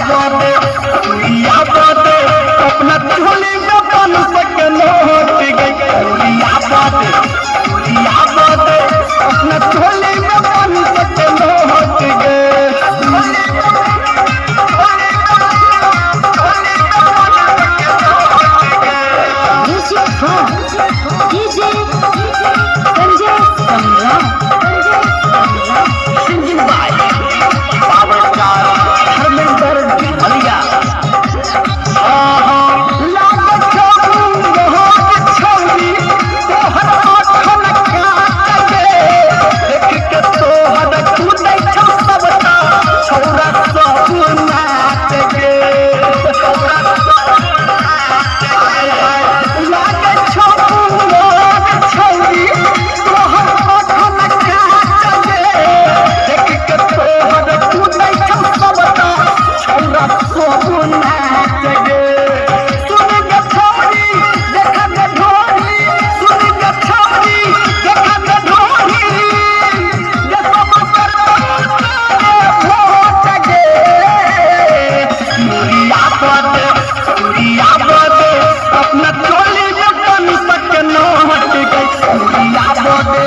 बोदे अपना झोली में बन सके लौट गई बोदे अपना झोली में बन सके लौट गए DJ Sanjay Samrat singing by power star Dharmendra भलिया लागत छौरी तोहर आँखन काट गे देख के तोहर टूटै छौ सबटा छौरा सब नाच गे लागत छौरी तोहर आँखन काट गे देख के तोहर टूटै छौ सबटा छौरा सब नाच गे सुन गे छौरी देख गे ढोरी सुन गे छौरी देख गे ढोरी ये सब कर भोट गे सूर्या बोदे अपना टोली में बन सके नौट गई सूर्या बोदे